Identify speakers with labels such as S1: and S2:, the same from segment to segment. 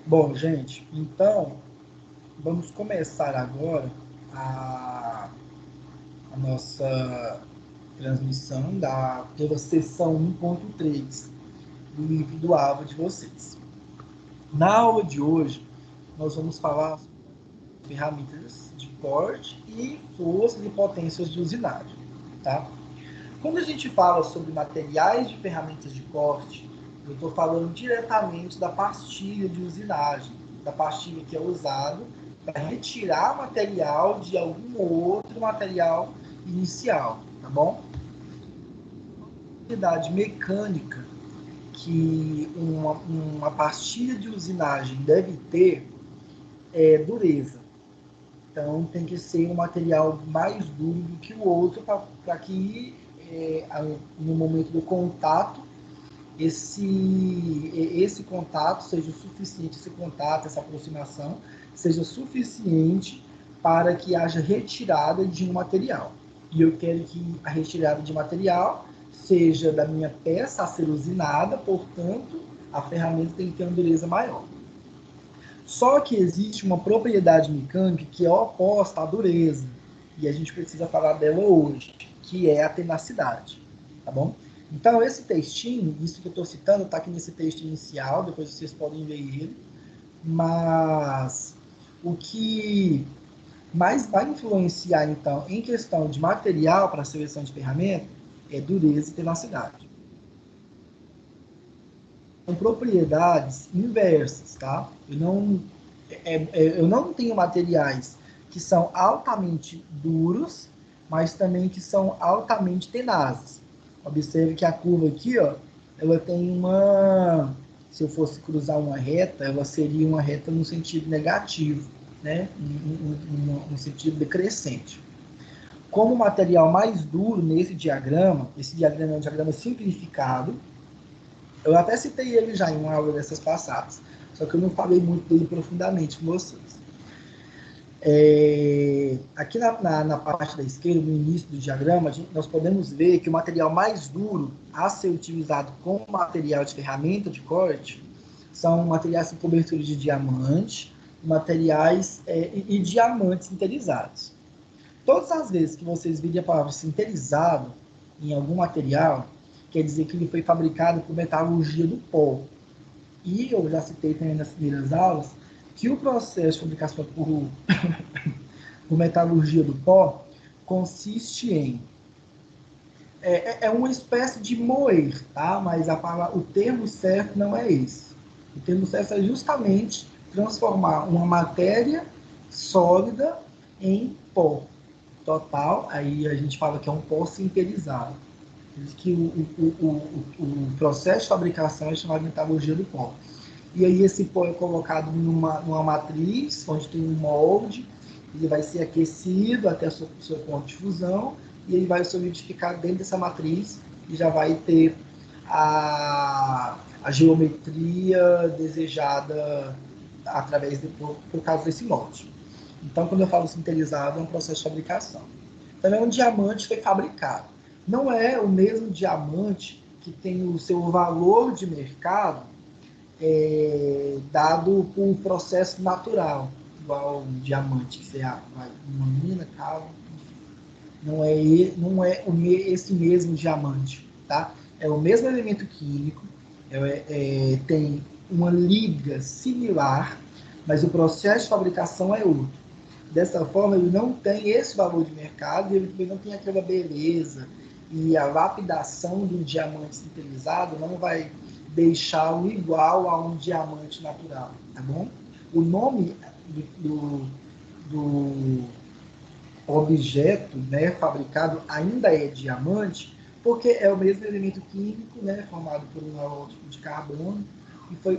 S1: Bom, gente, então vamos começar agora a, a nossa transmissão pela sessão 1.3 do livro do Alva de vocês. Na aula de hoje, nós vamos falar sobre ferramentas de corte e forças e potências de usinagem, tá? Quando a gente fala sobre materiais de ferramentas de corte, eu estou falando diretamente da pastilha de usinagem, da pastilha que é usada para retirar material de algum outro material inicial, tá bom? A propriedade mecânica que uma pastilha de usinagem deve ter é dureza. Então, tem que ser um material mais duro do que o outro para que, no momento do contato, esse contato seja suficiente, esse contato, essa aproximação, seja suficiente para que haja retirada de um material. E eu quero que a retirada de material seja da minha peça a ser usinada, portanto, a ferramenta tem que ter uma dureza maior. Só que existe uma propriedade mecânica que é oposta à dureza, e a gente precisa falar dela hoje, que é a tenacidade, tá bom? Então, esse textinho, isso que eu estou citando, está aqui nesse texto inicial, depois vocês podem ler ele, mas o que mais vai influenciar, então, em questão de material para a seleção de ferramenta, é dureza e tenacidade. São propriedades inversas, tá? Eu não tenho materiais que são altamente duros, mas também que são altamente tenazes. Observe que a curva aqui, ó, ela tem uma... Se eu fosse cruzar uma reta, ela seria uma reta no sentido negativo, né? Um sentido decrescente. Como o material mais duro nesse diagrama, esse diagrama é um diagrama simplificado, eu até citei ele já em uma aula dessas passadas, só que eu não falei muito dele profundamente com vocês. Aqui na parte da esquerda, no início do diagrama, nós podemos ver que o material mais duro a ser utilizado como material de ferramenta de corte são materiais com cobertura de diamante, materiais e diamantes sinterizados. Todas as vezes que vocês virem a palavra sinterizado em algum material, quer dizer que ele foi fabricado por metalurgia do pó. E eu já citei também nas primeiras aulas que o processo de fabricação por metalurgia do pó consiste em uma espécie de moer, tá? Mas o termo certo não é esse. O termo certo é justamente transformar uma matéria sólida em pó total. Aí a gente fala que é um pó sinterizado. Que o processo de fabricação é chamado de metalurgia do pó. E aí esse pó é colocado numa matriz, onde tem um molde, ele vai ser aquecido até o seu ponto de fusão, e ele vai solidificar dentro dessa matriz, e já vai ter a geometria desejada por causa desse molde. Então, quando eu falo sinterizado, é um processo de fabricação. Também um diamante foi fabricado. Não é o mesmo diamante que tem o seu valor de mercado dado por um processo natural, igual um diamante, que você vai numa mina, cava. Não é esse mesmo diamante, tá? É o mesmo elemento químico, tem uma liga similar, mas o processo de fabricação é outro. Dessa forma, ele não tem esse valor de mercado e ele também não tem aquela beleza. E a lapidação de um diamante sintetizado não vai deixá-lo igual a um diamante natural, tá bom? O nome do objeto, né, fabricado ainda é diamante, porque é o mesmo elemento químico, né, formado por um holótipo de carbono,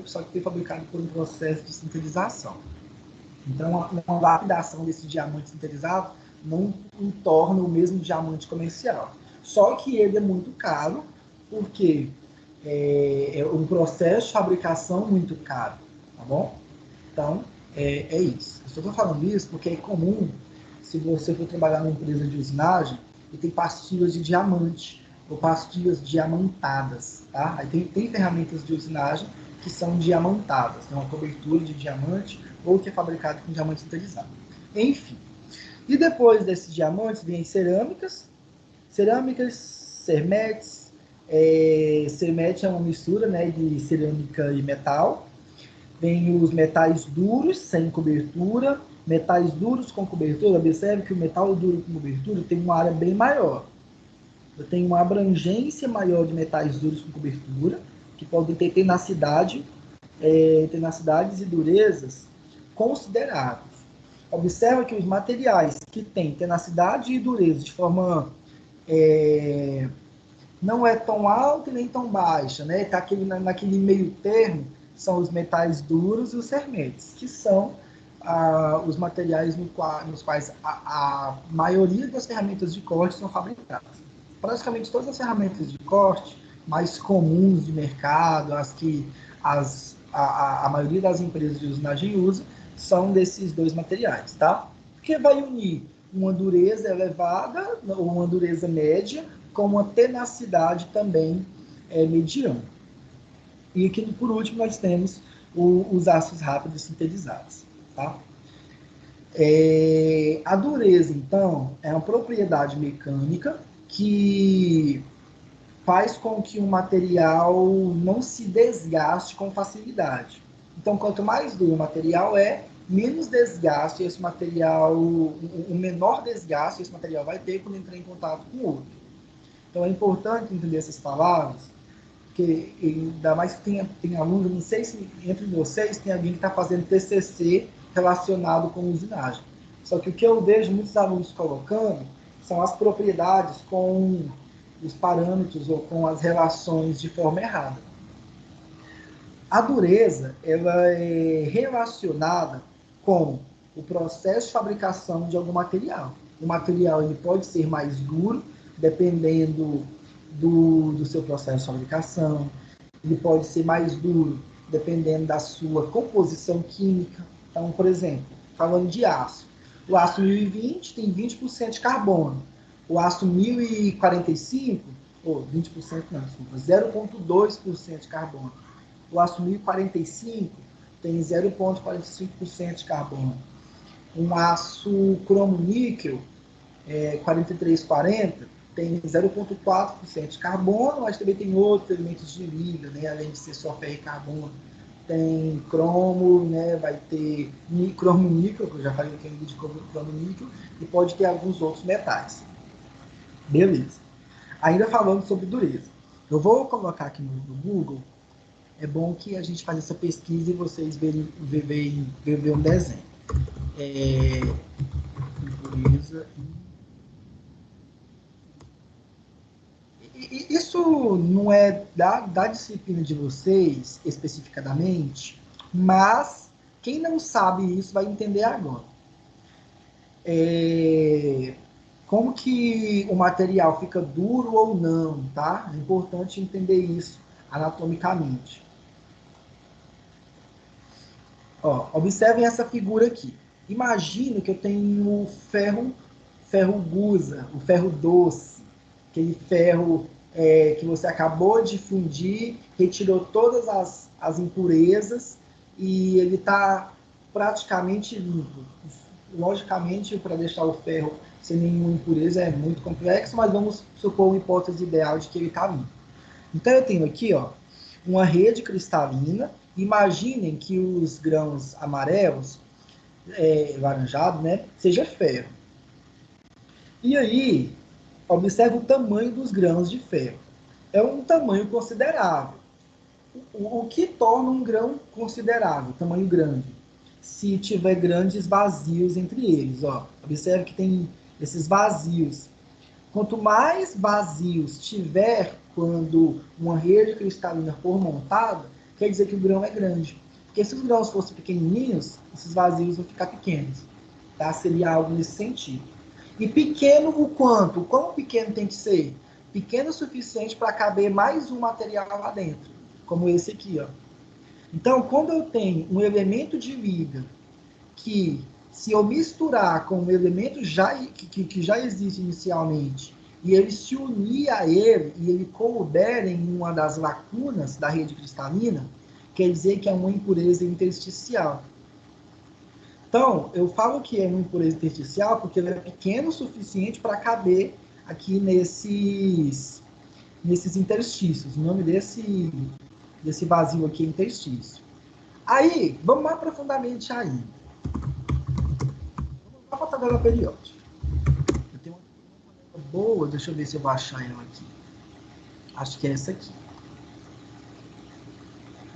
S1: só que foi fabricado por um processo de sintetização. Então, uma lapidação desse diamante sintetizado não torna o mesmo diamante comercial. Só que ele é muito caro, porque é um processo de fabricação muito caro, tá bom? Então, é isso. Eu só estou falando isso porque é comum, se você for trabalhar numa empresa de usinagem, e tem pastilhas de diamante, ou pastilhas diamantadas, tá? Aí tem ferramentas de usinagem que são diamantadas, né? Uma cobertura de diamante ou que é fabricado com diamante sintetizado. Enfim. E depois desses diamantes vem cerâmicas, cermetes. Cermete é uma mistura, né, de cerâmica e metal. Vem os metais duros, sem cobertura, metais duros com cobertura. Observe que o metal duro com cobertura tem uma área bem maior. Tem uma abrangência maior de metais duros com cobertura, que podem ter tenacidades e durezas consideráveis. Observa que os materiais que têm tenacidade e dureza de forma não é tão alta e nem tão baixa, né? Está naquele meio termo, são os metais duros e os cermetes, que são os materiais nos quais a maioria das ferramentas de corte são fabricadas. Praticamente todas as ferramentas de corte mais comuns de mercado, as que a maioria das empresas de usinagem usa, são desses dois materiais, tá? Porque vai unir uma dureza elevada, ou uma dureza média, com uma tenacidade também mediana. E aqui, por último, nós temos os ácidos rápidos sintetizados. Tá? A dureza, então, é uma propriedade mecânica que faz com que o material não se desgaste com facilidade. Então, quanto mais duro o material menos desgaste esse material, o menor desgaste esse material vai ter quando entrar em contato com o outro. Então, é importante entender essas palavras, porque ainda mais que tem aluno, não sei se entre vocês tem alguém que está fazendo TCC relacionado com usinagem. Só que o que eu vejo muitos alunos colocando são as propriedades com os parâmetros ou com as relações de forma errada. A dureza, ela é relacionada com o processo de fabricação de algum material. O material ele pode ser mais duro, dependendo do seu processo de fabricação. Ele pode ser mais duro, dependendo da sua composição química. Então, por exemplo, falando de aço. O aço 1020 tem 20% de carbono. O aço 1045, ou 20% não, 0,2% de carbono. O aço 1045 tem 0,45% de carbono. Um aço cromo-níquel 4340 tem 0,4% de carbono, mas também tem outros elementos de liga, né? Além de ser só ferro e carbono. Tem cromo, né? Vai ter cromo-níquel, que eu já falei que é de cromo-níquel, e pode ter alguns outros metais. Beleza. Ainda falando sobre dureza. Eu vou colocar aqui no Google. É bom que a gente faça essa pesquisa e vocês verem um desenho. Dureza. Isso não é da disciplina de vocês, especificadamente, mas quem não sabe isso vai entender agora. Como que o material fica duro ou não, tá? É importante entender isso anatomicamente. Ó, observem essa figura aqui. Imagina que eu tenho o ferro gusa, o ferro doce, aquele ferro que você acabou de fundir, retirou todas as impurezas e ele está praticamente limpo. Logicamente, para deixar o ferro sem nenhuma impureza é muito complexo, mas vamos supor uma hipótese ideal de que ele está limpo. Então eu tenho aqui, ó, uma rede cristalina. Imaginem que os grãos amarelos, laranjado, né, seja ferro. E aí, observe o tamanho dos grãos de ferro. É um tamanho considerável. O que torna um grão considerável, tamanho grande? Se tiver grandes vazios entre eles. Ó. Observe que tem esses vazios. Quanto mais vazios tiver quando uma rede cristalina for montada, quer dizer que o grão é grande. Porque se os grãos fossem pequenininhos, esses vazios vão ficar pequenos. Tá? Seria algo nesse sentido. E pequeno o quanto? O quão pequeno tem que ser? Pequeno o suficiente para caber mais um material lá dentro, como esse aqui. Ó. Então, quando eu tenho um elemento de liga que, se eu misturar com um elemento que já existe inicialmente, e ele se unir a ele, e ele couber em uma das lacunas da rede cristalina, quer dizer que é uma impureza intersticial. Então, eu falo que é uma impureza intersticial porque ela é pequena o suficiente para caber aqui nesses interstícios. O nome desse vazio aqui é interstício. Aí, vamos mais profundamente aí. Vamos lá para a tabela periódica. Eu tenho uma tabela boa, deixa eu ver se eu vou achar ela aqui. Acho que é essa aqui.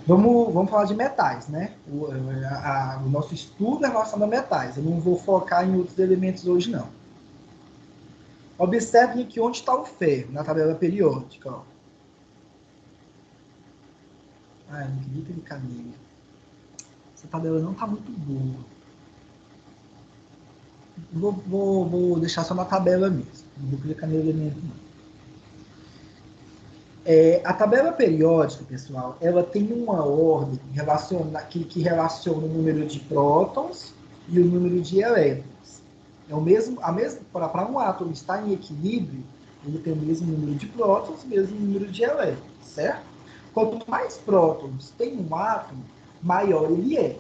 S1: Vamos falar de metais, né? O nosso estudo é relacionado a metais. Eu não vou focar em outros elementos hoje, não. Observe aqui onde está o ferro, na tabela periódica. Ó. Ah, eu não queria clicar nele. Essa tabela não está muito boa. Vou deixar só na tabela mesmo. Não vou clicar no elemento, não. A tabela periódica, pessoal, ela tem uma ordem que relaciona o número de prótons e o número de elétrons. Para um átomo estar em equilíbrio, ele tem o mesmo número de prótons e o mesmo número de elétrons, certo? Quanto mais prótons tem um átomo, maior ele é.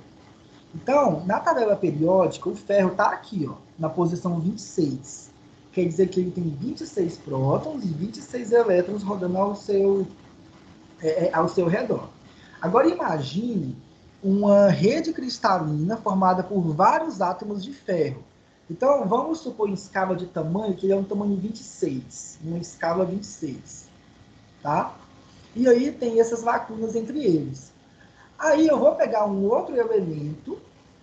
S1: Então, na tabela periódica, o ferro está aqui, ó, na posição 26. Quer dizer que ele tem 26 prótons e 26 elétrons rodando ao seu redor. Agora imagine uma rede cristalina formada por vários átomos de ferro. Então, vamos supor em escala de tamanho que ele é um tamanho 26, uma escala 26, tá? E aí tem essas lacunas entre eles. Aí eu vou pegar um outro elemento,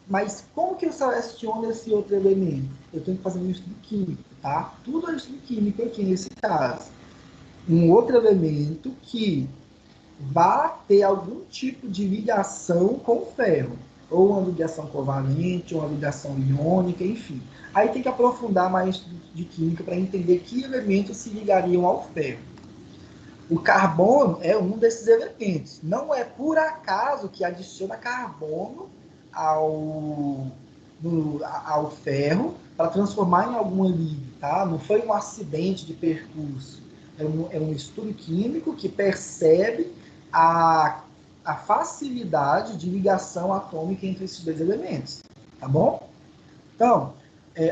S1: mas como que eu seleciono esse outro elemento? Eu tenho que fazer um estudo químico, tá? Tudo é estudo químico aqui nesse caso. Um outro elemento que vá ter algum tipo de ligação com o ferro. Ou uma ligação covalente, ou uma ligação iônica, enfim. Aí tem que aprofundar mais de química para entender que elementos se ligariam ao ferro. O carbono é um desses elementos. Não é por acaso que adiciona carbono ao ferro para transformar em algum liga, tá? Não foi um acidente de percurso. É um estudo químico que percebe a facilidade de ligação atômica entre esses dois elementos, tá bom? Então,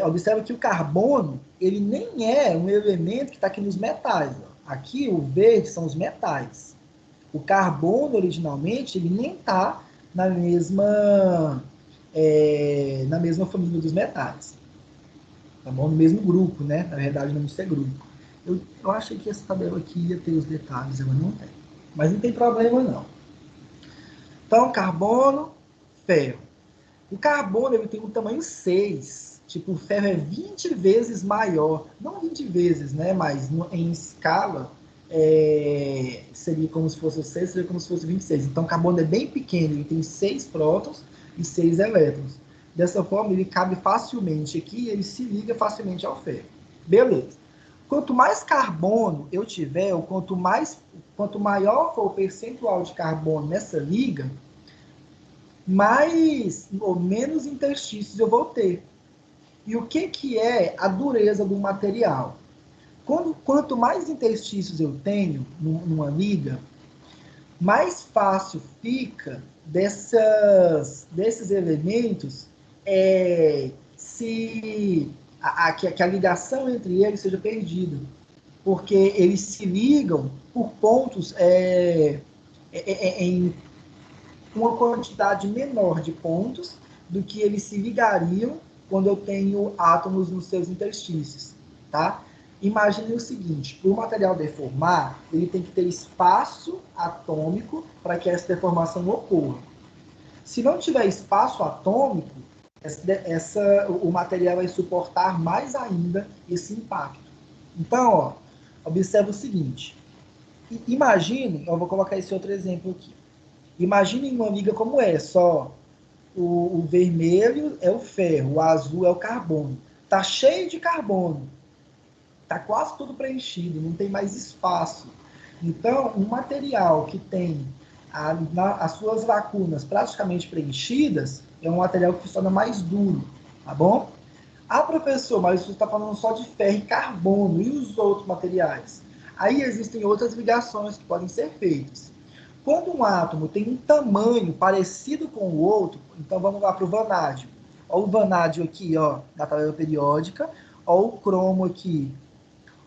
S1: observa que o carbono, ele nem é um elemento que está aqui nos metais. Ó. Aqui, o verde são os metais. O carbono, originalmente, ele nem está na mesma família dos metais. Tá bom? No mesmo grupo, né? Na verdade, não é grupo. Eu achei que essa tabela aqui ia ter os detalhes, ela não tem. Mas não tem problema, não. Então, carbono, ferro. O carbono ele tem um tamanho 6. Tipo, o ferro é 20 vezes maior. Não 20 vezes, né? Mas em escala, seria como se fosse 6, seria como se fosse 26. Então, o carbono é bem pequeno. Ele tem 6 prótons e 6 elétrons. Dessa forma, ele cabe facilmente aqui e ele se liga facilmente ao ferro. Beleza. Quanto mais carbono eu tiver, ou quanto maior for o percentual de carbono nessa liga, mais ou menos interstícios eu vou ter. E o que é a dureza do material? Quanto mais interstícios eu tenho numa liga, mais fácil fica desses elementos que a ligação entre eles seja perdida. Porque eles se ligam por pontos em uma quantidade menor de pontos do que eles se ligariam quando eu tenho átomos nos seus interstícios, tá? Imagine o seguinte, para o material deformar, ele tem que ter espaço atômico para que essa deformação ocorra. Se não tiver espaço atômico, o material vai suportar mais ainda esse impacto. Então, ó, observa o seguinte, imagine, eu vou colocar esse outro exemplo aqui. Imaginem uma liga como essa, ó. O vermelho é o ferro, o azul é o carbono. Tá cheio de carbono. Tá quase tudo preenchido, não tem mais espaço. Então, um material que tem as suas lacunas praticamente preenchidas é um material que se torna mais duro, tá bom? Ah, professor, mas você está falando só de ferro e carbono, e os outros materiais? Aí existem outras ligações que podem ser feitas. Quando um átomo tem um tamanho parecido com o outro, então vamos lá para o vanádio. Olha o vanádio aqui, ó, da tabela periódica. Olha o cromo aqui.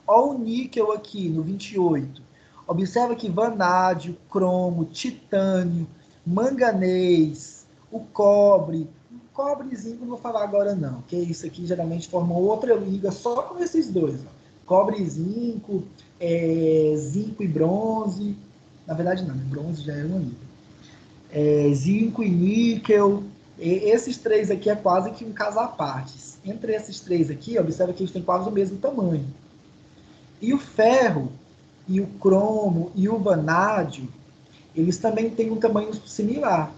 S1: Olha o níquel aqui, no 28. Observa que vanádio, cromo, titânio, manganês, o cobre. O cobrezinho não vou falar agora não, porque isso aqui geralmente forma outra liga só com esses dois. Ó. Cobre e zinco, zinco e bronze. Na verdade não, bronze já é uma liga. Zinco e níquel. Esses três aqui é quase que um caso à parte. Entre esses três aqui, observa que eles têm quase o mesmo tamanho. E o ferro, e o cromo, e o vanádio, eles também têm um tamanho similar.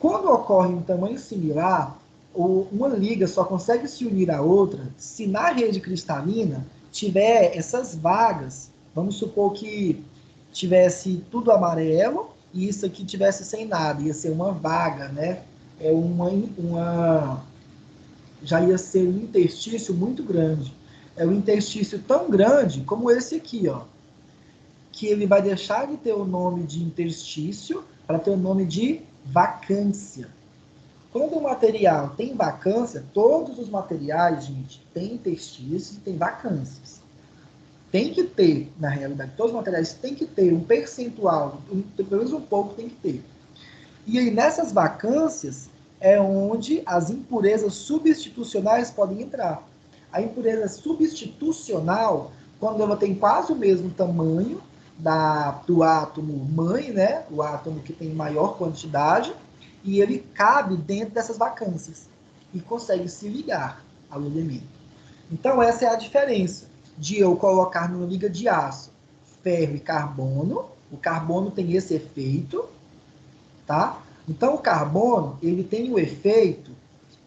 S1: Quando ocorre um tamanho similar, uma liga só consegue se unir à outra se na rede cristalina tiver essas vagas. Vamos supor que tivesse tudo amarelo e isso aqui tivesse sem nada, ia ser uma vaga, né? Já ia ser um interstício muito grande. É um interstício tão grande como esse aqui, ó, que ele vai deixar de ter o nome de interstício para ter o nome de vacância. Quando o material tem vacância, todos os materiais, gente, têm interstícios e têm vacâncias. Tem que ter, na realidade, todos os materiais têm que ter um percentual, pelo menos um pouco tem que ter. E aí, nessas vacâncias, é onde as impurezas substitucionais podem entrar. A impureza substitucional, quando ela tem quase o mesmo tamanho do átomo mãe, né? O átomo que tem maior quantidade, e ele cabe dentro dessas vacâncias e consegue se ligar ao elemento. Então, essa é a diferença de eu colocar numa liga de aço ferro e carbono. O carbono tem esse efeito, tá? Então, o carbono, ele tem o efeito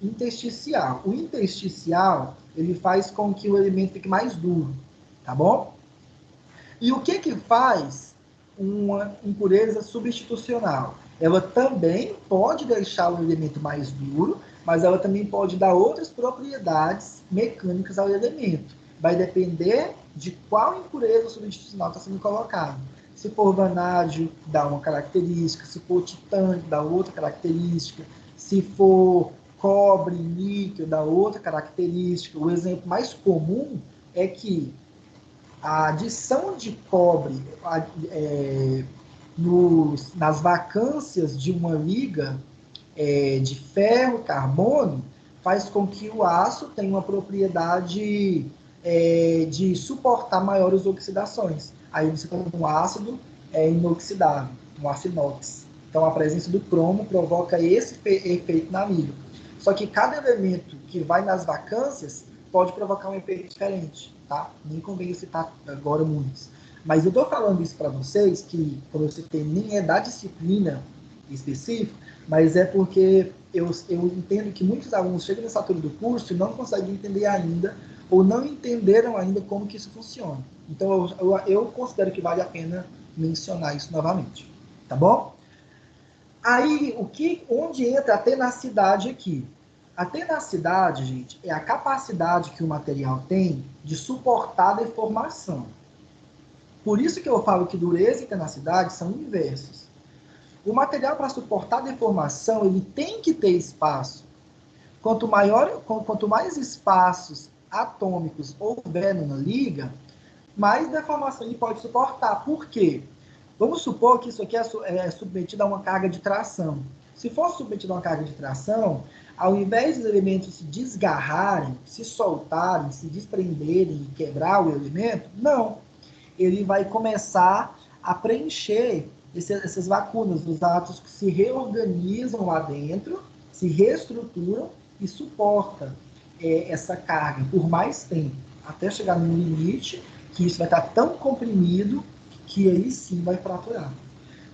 S1: intersticial. O intersticial, ele faz com que o elemento fique mais duro, tá bom? E o que faz uma impureza substitucional? Ela também pode deixar o elemento mais duro, mas ela também pode dar outras propriedades mecânicas ao elemento. Vai depender de qual impureza substitucional está sendo colocada. Se for vanádio, dá uma característica. Se for titânio, dá outra característica. Se for cobre, níquel, dá outra característica. O exemplo mais comum é que a adição de cobre nas vacâncias de uma liga de ferro, carbono, faz com que o aço tenha uma propriedade de suportar maiores oxidações. Aí você tem um ácido inoxidável, um ácido inox. Então, a presença do cromo provoca esse efeito na liga. Só que cada elemento que vai nas vacâncias pode provocar um efeito diferente, tá? Nem convém citar agora muitos. Mas eu estou falando isso para vocês, que, como eu citei, nem é da disciplina específica, mas é porque eu entendo que muitos alunos chegam nessa altura do curso e não conseguem entender ainda, ou não entenderam ainda como que isso funciona. Então, eu considero que vale a pena mencionar isso novamente, tá bom? Aí, onde entra a tenacidade aqui? A tenacidade, gente, é a capacidade que o material tem de suportar a deformação. Por isso que eu falo que dureza e tenacidade são inversos. O material, para suportar a deformação, ele tem que ter espaço. Quanto mais espaços atômicos houver numa liga, mais deformação ele pode suportar. Por quê? Vamos supor que isso aqui é submetido a uma carga de tração. Se for submetido a uma carga de tração, ao invés dos elementos se desgarrarem, se soltarem, se desprenderem e quebrar o elemento, não. Ele vai começar a preencher essas lacunas, os átomos que se reorganizam lá dentro, se reestruturam e suportam essa carga por mais tempo, até chegar no limite que isso vai estar tão comprimido que aí sim vai fraturar.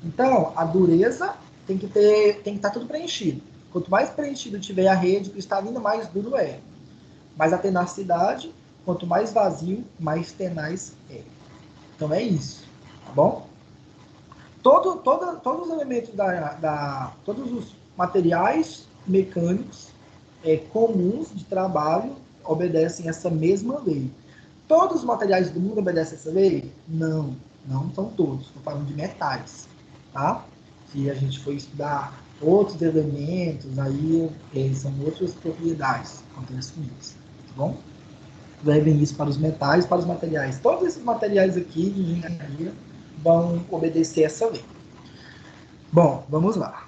S1: Então, a dureza tem que estar tudo preenchido. Quanto mais preenchido tiver a rede cristalina, mais duro é. Mas a tenacidade, quanto mais vazio, mais tenaz é. Então é isso, tá bom? Todos os elementos todos os materiais mecânicos comuns de trabalho obedecem essa mesma lei. Todos os materiais do mundo obedecem essa lei? Não, não são todos. Estou falando de metais. tá? Se a gente for estudar outros elementos, aí são outras propriedades acontecem com isso, tá bom? Levem isso para os metais, para os materiais. Todos esses materiais aqui de engenharia vão obedecer essa lei. Bom, vamos lá.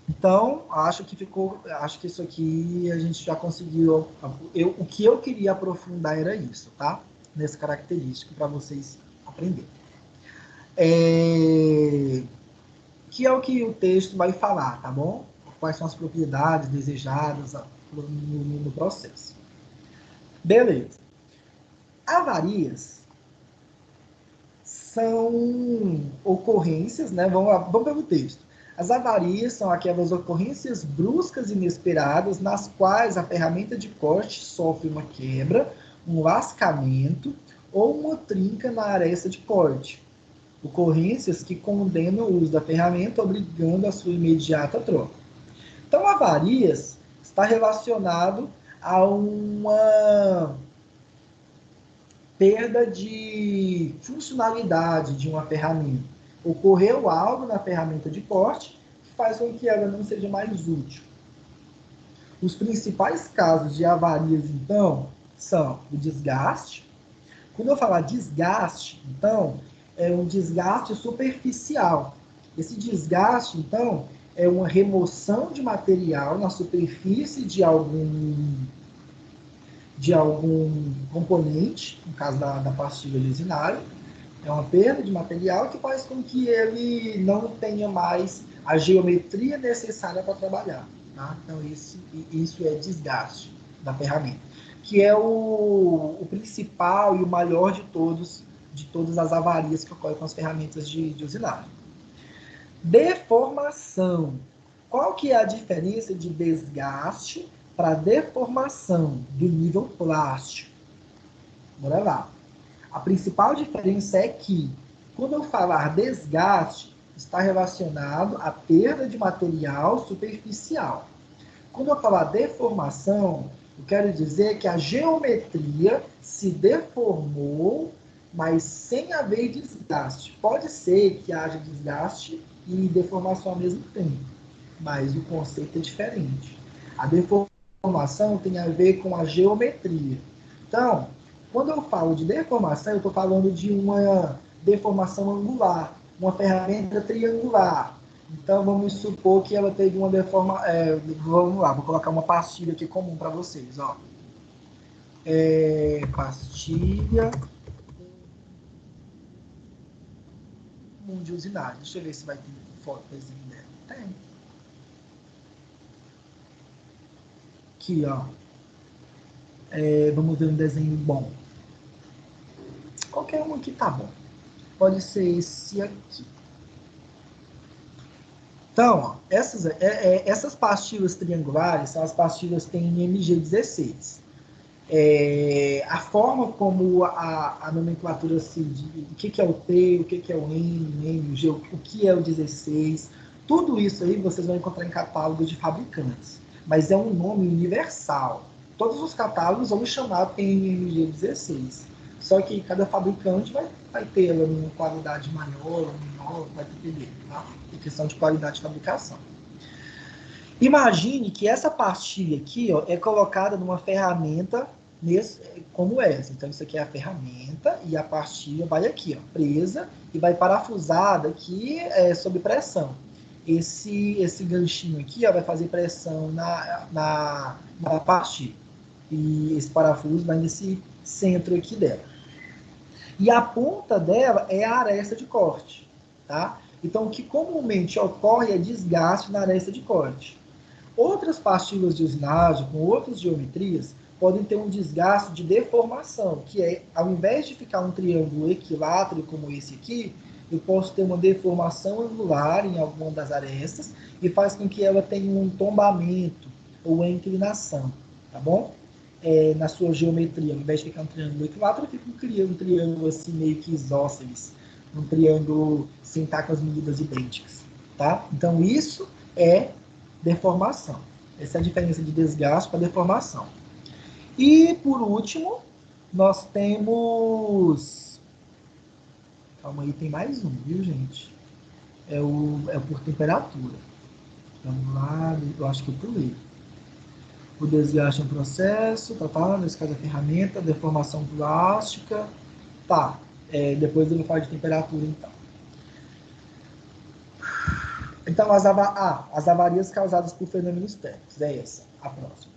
S1: Então, acho que isso aqui a gente já conseguiu. O que eu queria aprofundar era isso, tá? Nessa característica, para vocês aprenderem. Que é o que o texto vai falar, tá bom? Quais são as propriedades desejadas no processo. Beleza. Avarias são ocorrências, né? Vamos pelo texto. As avarias são aquelas ocorrências bruscas e inesperadas nas quais a ferramenta de corte sofre uma quebra, um lascamento ou uma trinca na aresta de corte. Ocorrências que condenam o uso da ferramenta, obrigando a sua imediata troca. Então, avarias está relacionado a uma perda de funcionalidade de uma ferramenta. Ocorreu algo na ferramenta de corte que faz com que ela não seja mais útil. Os principais casos de avarias, então, são o desgaste. Quando eu falar desgaste, então, é um desgaste superficial. Esse desgaste, então, é uma remoção de material na superfície de algum componente, no caso da pastilha de usinário, é uma perda de material que faz com que ele não tenha mais a geometria necessária para trabalhar. Tá? Então, isso é desgaste da ferramenta, que é o principal e o maior de todas as avarias que ocorrem com as ferramentas de usinagem. Deformação. Qual que é a diferença de desgaste para deformação do nível plástico? Bora lá. A principal diferença é que, quando eu falar desgaste, está relacionado à perda de material superficial. Quando eu falar deformação, eu quero dizer que a geometria se deformou, mas sem haver desgaste. Pode ser que haja desgaste e deformação ao mesmo tempo, mas o conceito é diferente. A deformação tem a ver com a geometria. Então, quando eu falo de deformação, eu estou falando de uma deformação angular, uma ferramenta triangular. Então, vamos supor que ela teve uma deformação. Vamos lá, vou colocar uma pastilha aqui comum para vocês. Ó. Pastilha de usinagem. Deixa eu ver se vai ter foto desenho dela. Tem. Aqui, ó. Vamos ver um desenho bom. Qualquer um aqui tá bom. Pode ser esse aqui. Então, ó, essas pastilhas triangulares são as pastilhas que têm MG16. A forma como a nomenclatura se diz, o que é o T, o que é o N, o G, o que é o 16, tudo isso aí vocês vão encontrar em catálogos de fabricantes. Mas é um nome universal. Todos os catálogos vão chamar PMMG16. Só que cada fabricante vai ter ela uma qualidade maior ou menor, vai depender, tá? É questão de qualidade de fabricação. Imagine que essa pastilha aqui, ó, é colocada numa ferramenta como essa. Então, isso aqui é a ferramenta e a pastilha vai aqui, ó, presa e vai parafusada aqui sob pressão. Esse ganchinho aqui, ó, vai fazer pressão na pastilha. E esse parafuso vai nesse centro aqui dela. E a ponta dela é a aresta de corte, tá? Então, o que comumente ocorre é desgaste na aresta de corte. Outras pastilhas de usinagem, com outras geometrias, podem ter um desgaste de deformação, que é, ao invés de ficar um triângulo equilátero como esse aqui, eu posso ter uma deformação angular em alguma das arestas e faz com que ela tenha um tombamento ou uma inclinação, tá bom? Na sua geometria, ao invés de ficar um triângulo equilátero, fica um triângulo assim meio que isósceles, um triângulo sem estar com as medidas idênticas, tá? Então isso é deformação. Essa é a diferença de desgaste para deformação. E por último, nós temos... Calma aí, tem mais um, viu, gente? é por temperatura. Vamos lá, eu acho que eu pulei. O desgaste é um processo, nesse caso a ferramenta, deformação plástica, tá. Depois eu vou falar de temperatura, então. Então, as avarias causadas por fenômenos térmicos, é essa, a próxima.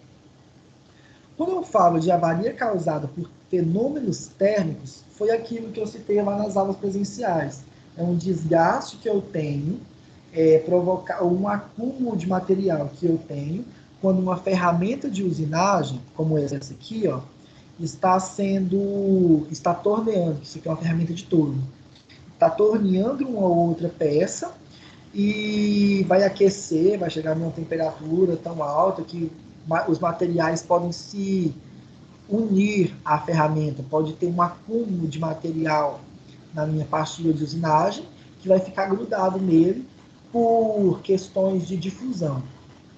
S1: Quando eu falo de avaria causada por fenômenos térmicos, foi aquilo que eu citei lá nas aulas presenciais. É um desgaste que eu tenho, provocar um acúmulo de material que eu tenho, quando uma ferramenta de usinagem, como essa aqui, ó, está torneando, isso aqui é uma ferramenta de torno, está torneando uma outra peça e vai aquecer, vai chegar numa temperatura tão alta que os materiais podem se unir à ferramenta, pode ter um acúmulo de material na minha pastilha de usinagem que vai ficar grudado nele por questões de difusão,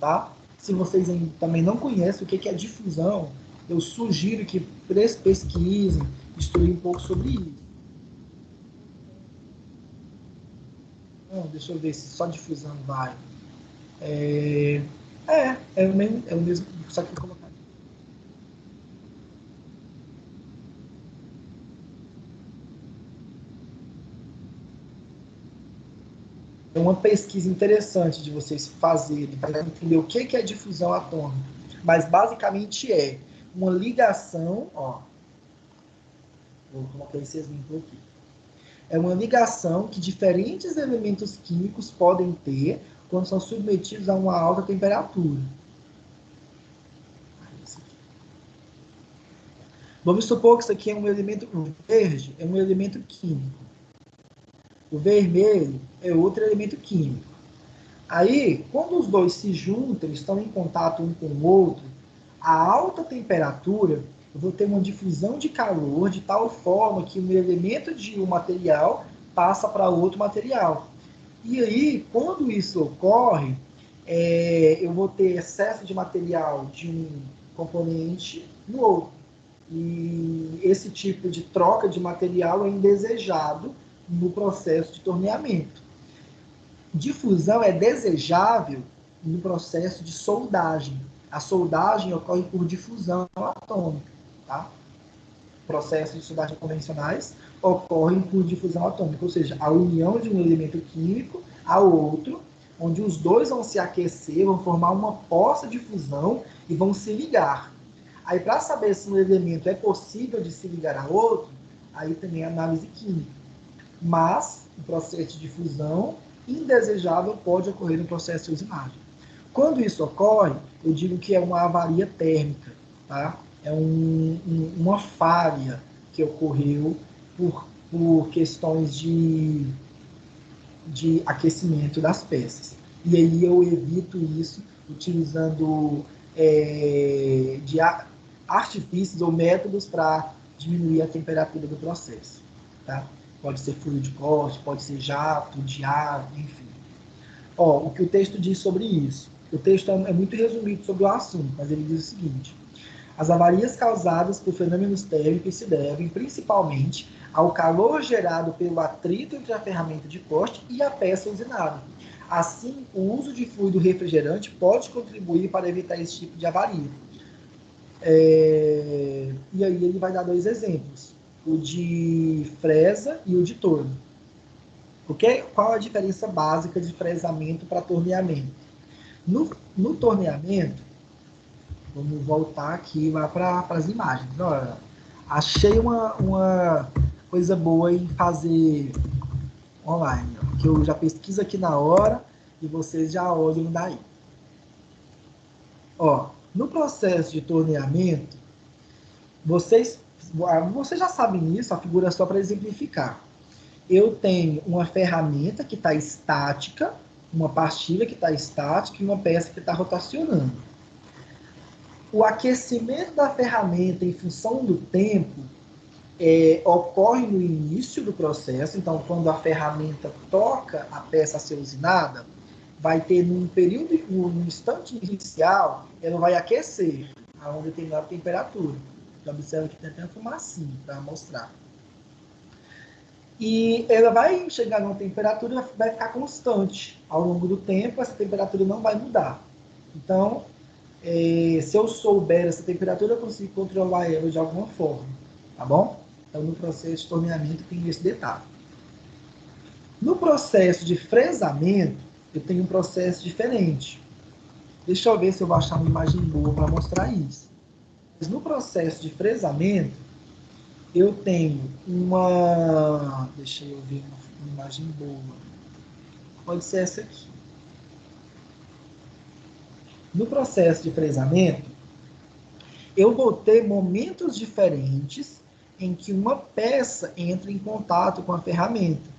S1: tá? Se vocês também não conhecem o que é difusão, eu sugiro que pesquisem, estudem um pouco sobre isso. Não, deixa eu ver se só difusão vai. É o mesmo, só que eu colocar. É uma pesquisa interessante de vocês fazerem para entender o que é difusão atômica. Mas basicamente é uma ligação, ó, vou colocar esse exemplo aqui. É uma ligação que diferentes elementos químicos podem ter quando são submetidos a uma alta temperatura. Vamos supor que isso aqui é um elemento verde, é um elemento químico. O vermelho é outro elemento químico. Aí, quando os dois se juntam, estão em contato um com o outro, a alta temperatura, eu vou ter uma difusão de calor de tal forma que um elemento de um material passa para outro material. E aí, quando isso ocorre, eu vou ter excesso de material de um componente no outro. E esse tipo de troca de material é indesejado no processo de torneamento. Difusão é desejável no processo de soldagem. A soldagem ocorre por difusão atômica. Tá? Processos de soldagem convencionais ocorrem por difusão atômica, ou seja, a união de um elemento químico a outro, onde os dois vão se aquecer, vão formar uma poça de fusão e vão se ligar. Aí, para saber se um elemento é possível de se ligar a outro, aí também é análise química. Mas o processo de fusão indesejável pode ocorrer no processo de usinagem. Quando isso ocorre, eu digo que é uma avaria térmica, tá? É uma falha que ocorreu por questões de aquecimento das peças. E aí eu evito isso utilizando de artifícios ou métodos para diminuir a temperatura do processo. Tá? Pode ser fluido de corte, pode ser jato, de ar, enfim. O que o texto diz sobre isso? O texto é muito resumido sobre o assunto, mas ele diz o seguinte: as avarias causadas por fenômenos térmicos se devem, principalmente, ao calor gerado pelo atrito entre a ferramenta de corte e a peça usinada. Assim, o uso de fluido refrigerante pode contribuir para evitar esse tipo de avaria. E aí ele vai dar dois exemplos, o de fresa e o de torno. Qual a diferença básica de fresamento para torneamento? No torneamento, vamos voltar aqui lá para as imagens. Olha, achei uma coisa boa em fazer online, ó, que eu já pesquiso aqui na hora e vocês já olham daí. No processo de torneamento, vocês já sabem isso, a figura é só para exemplificar. Eu tenho uma ferramenta que está estática, uma pastilha que está estática e uma peça que está rotacionando. O aquecimento da ferramenta em função do tempo ocorre no início do processo. Então, quando a ferramenta toca a peça a ser usinada, vai ter num instante inicial, ela vai aquecer a uma determinada temperatura. Então, observa que tem até uma fumacinha para mostrar. E ela vai chegar numa temperatura e vai ficar constante. Ao longo do tempo, essa temperatura não vai mudar. Então, se eu souber essa temperatura, eu consigo controlar ela de alguma forma. Tá bom? Então, no processo de torneamento tem esse detalhe. No processo de fresamento, eu tenho um processo diferente. Deixa eu ver se eu vou achar uma imagem boa para mostrar isso. Mas no processo de fresamento, eu tenho uma... Deixa eu ver uma imagem boa. Pode ser essa aqui. No processo de fresamento, eu vou ter momentos diferentes em que uma peça entra em contato com a ferramenta.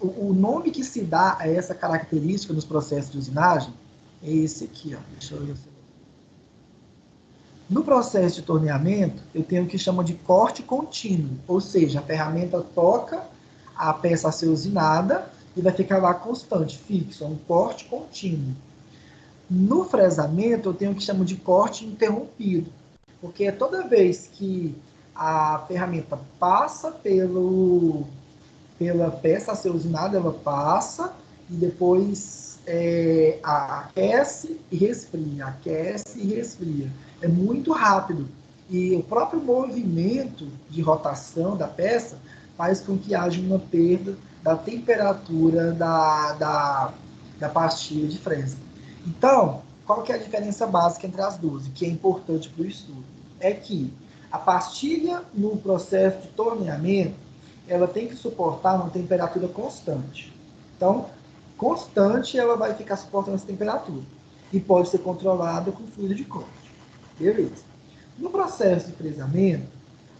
S1: O nome que se dá a essa característica dos processos de usinagem é esse aqui. Ó. Deixa eu ver. No processo de torneamento, eu tenho o que chama de corte contínuo, ou seja, a ferramenta toca a peça a ser usinada e vai ficar lá constante, fixo, é um corte contínuo. No fresamento, eu tenho o que chama de corte interrompido, porque toda vez que a ferramenta passa pela peça a ser usinada, ela passa e depois aquece e resfria, aquece e resfria. É muito rápido. E o próprio movimento de rotação da peça faz com que haja uma perda da temperatura da pastilha de fresa. Então, qual que é a diferença básica entre as duas, que é importante para o estudo? É que a pastilha, no processo de torneamento, ela tem que suportar uma temperatura constante. Então, constante, ela vai ficar suportando essa temperatura. E pode ser controlada com fluido de corte. Beleza. No processo de fresamento,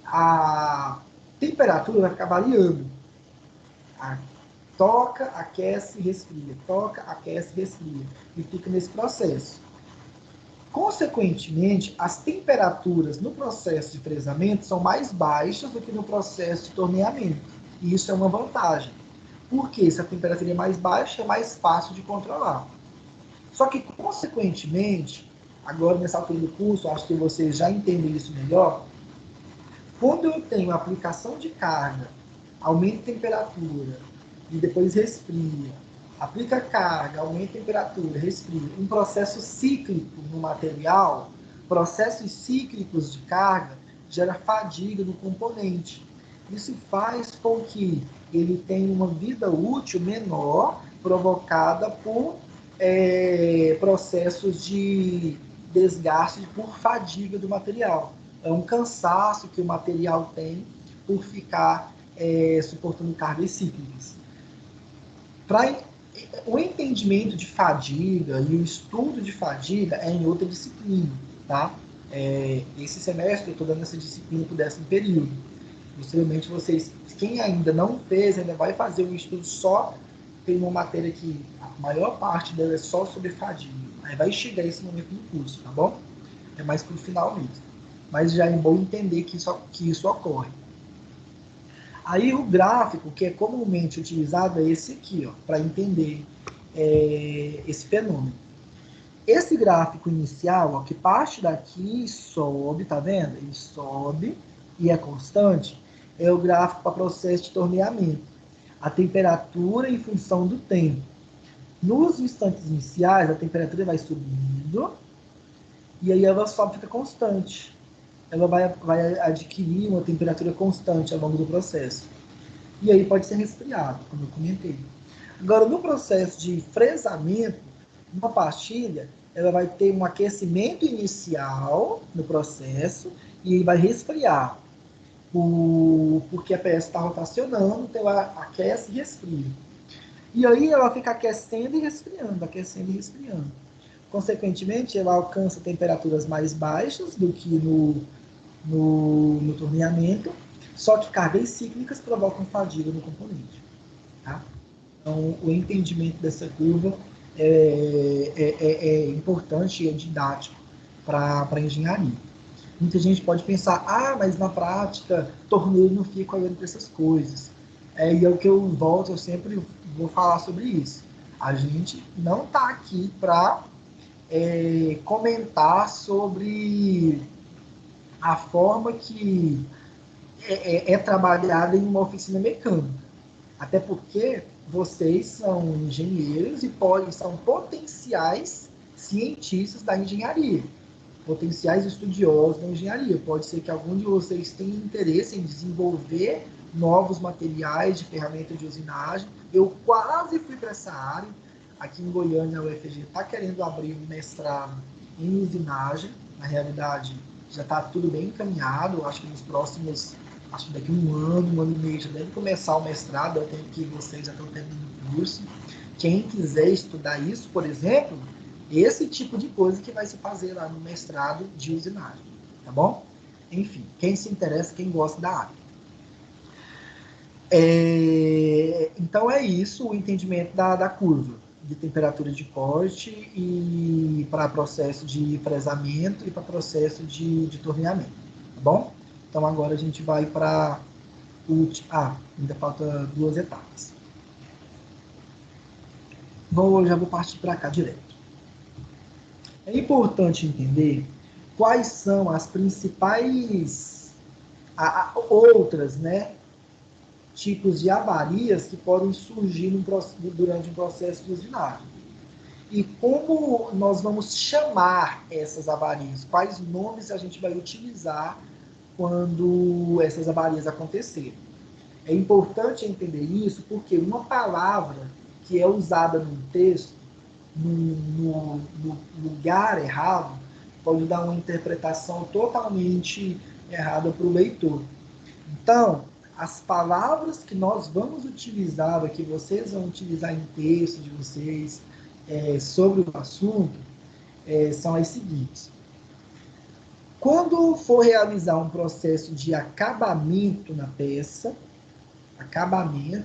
S1: a temperatura vai ficar variando. Toca, aquece, resfria. Toca, aquece, resfria. E fica nesse processo. Consequentemente, as temperaturas no processo de fresamento são mais baixas do que no processo de torneamento. E isso é uma vantagem. Porque se a temperatura é mais baixa, é mais fácil de controlar. Só que, consequentemente, agora nessa altura do curso, acho que vocês já entendem isso melhor, quando eu tenho aplicação de carga, aumenta a temperatura e depois resfria, aplica carga, aumenta a temperatura, resfria, um processo cíclico no material, processos cíclicos de carga, gera fadiga no componente. Isso faz com que ele tenha uma vida útil menor, provocada por processos de desgaste por fadiga do material. É um cansaço que o material tem por ficar suportando cargas cíclicas. Para o entendimento de fadiga e o estudo de fadiga é em outra disciplina, tá? Esse semestre eu estou dando essa disciplina para o 10º período. Possivelmente vocês, quem ainda não fez, ainda vai fazer um estudo só. Tem uma matéria que a maior parte dela é só sobre fadiga. Aí vai chegar esse momento no curso, tá bom? É mais para o final mesmo. Mas já é bom entender que isso ocorre. Aí o gráfico que é comumente utilizado é esse aqui, para entender esse fenômeno. Esse gráfico inicial, ó, que parte daqui sobe, tá vendo? Ele sobe e é constante, é o gráfico para processo de torneamento. A temperatura em função do tempo. Nos instantes iniciais, a temperatura vai subindo e aí ela só fica constante. Ela vai adquirir uma temperatura constante ao longo do processo. E aí pode ser resfriado, como eu comentei. Agora, no processo de fresamento, uma pastilha, ela vai ter um aquecimento inicial no processo e vai resfriar. Porque a peça está rotacionando, então ela aquece e resfria. E aí ela fica aquecendo e resfriando, aquecendo e resfriando. Consequentemente, ela alcança temperaturas mais baixas do que no torneamento, só que cargas cíclicas provocam fadiga no componente. Tá? Então, o entendimento dessa curva é importante e é didático para a engenharia. Muita gente pode pensar, mas na prática, torneio não fica olhando para essas coisas. E é o que eu sempre vou falar sobre isso. A gente não está aqui para comentar sobre a forma que é trabalhada em uma oficina mecânica. Até porque vocês são engenheiros e são potenciais cientistas da engenharia, potenciais estudiosos da engenharia. Pode ser que algum de vocês tenha interesse em desenvolver novos materiais de ferramenta de usinagem. Eu quase fui para essa área. Aqui em Goiânia, a UFG está querendo abrir um mestrado em usinagem. Na realidade, já está tudo bem encaminhado. Acho que nos próximos, acho que daqui um ano e meio, já deve começar o mestrado. Eu tenho que vocês já estão terminando o curso. Quem quiser estudar isso, por exemplo, esse tipo de coisa que vai se fazer lá no mestrado de usinagem, tá bom? Enfim, quem se interessa, quem gosta da área. Então é isso, o entendimento da curva de temperatura de corte e para processo de fresamento e para processo de torneamento, tá bom? Então agora a gente vai para ainda falta 2 etapas. Já vou partir para cá direto. É importante entender quais são as principais outras, né, tipos de avarias que podem surgir durante um processo de usinagem. E como nós vamos chamar essas avarias? Quais nomes a gente vai utilizar quando essas avarias acontecerem? É importante entender isso porque uma palavra que é usada num texto, no lugar errado, pode dar uma interpretação totalmente errada para o leitor. Então, as palavras que nós vamos utilizar, que vocês vão utilizar em texto de vocês sobre o assunto, são as seguintes. Quando for realizar um processo de acabamento na peça,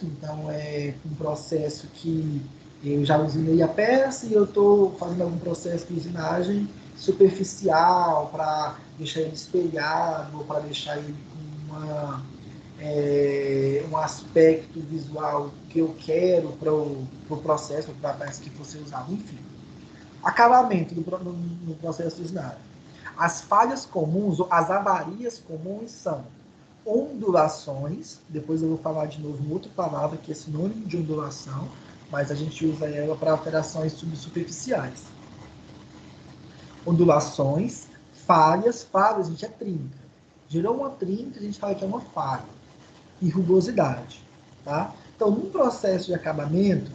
S1: então é um processo que eu já usinei a peça e eu estou fazendo algum processo de usinagem superficial para deixar ele espelhado ou para deixar ele com um aspecto visual que eu quero para o processo, para a peça que você usava, enfim. Acabamento no processo de usinagem. As falhas comuns, as avarias comuns são ondulações, depois eu vou falar de novo uma outra palavra que é sinônimo de ondulação, mas a gente usa ela para alterações subsuperficiais. Ondulações, falhas a gente é trinca. Gerou uma trinca, a gente fala que é uma falha. E rugosidade, tá? Então, num processo de acabamento,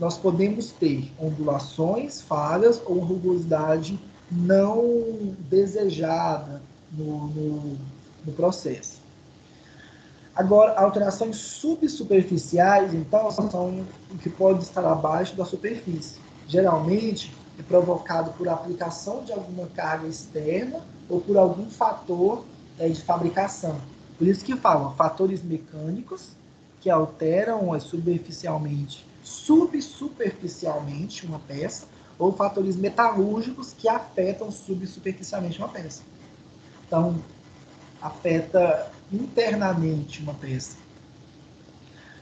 S1: nós podemos ter ondulações, falhas ou rugosidade não desejada no processo. Agora, alterações subsuperficiais, então, são o que pode estar abaixo da superfície. Geralmente, é provocado por aplicação de alguma carga externa ou por algum fator de fabricação. Por isso que falam fatores mecânicos que alteram subsuperficialmente uma peça, ou fatores metalúrgicos que afetam subsuperficialmente uma peça. Então, afeta internamente uma peça.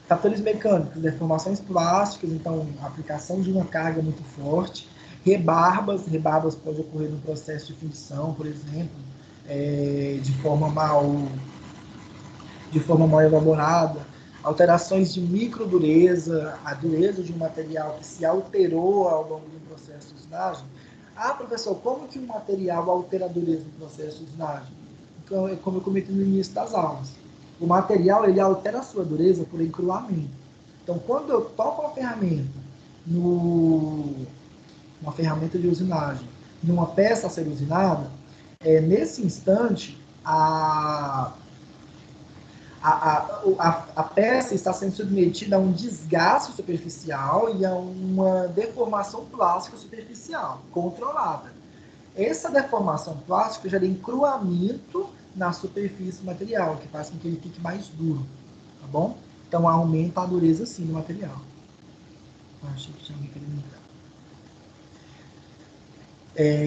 S1: Fatores mecânicos, deformações plásticas, então, aplicação de uma carga muito forte. Rebarbas pode ocorrer no processo de fundição, por exemplo, de forma mal elaborada. Alterações de microdureza, a dureza de um material que se alterou ao longo do processo de usinagem. Professor, como que um material altera a dureza do processo de usinagem? Então, como eu comentei no início das aulas. O material, ele altera a sua dureza por encruamento. Então, quando eu toco uma ferramenta, uma ferramenta de usinagem, numa peça a ser usinada, nesse instante, a peça está sendo submetida a um desgaste superficial e a uma deformação plástica superficial, controlada. Essa deformação plástica gera encruamento na superfície do material, que faz com que ele fique mais duro, tá bom? Então aumenta a dureza sim do material. Achei que tinha alguém querendo entrar.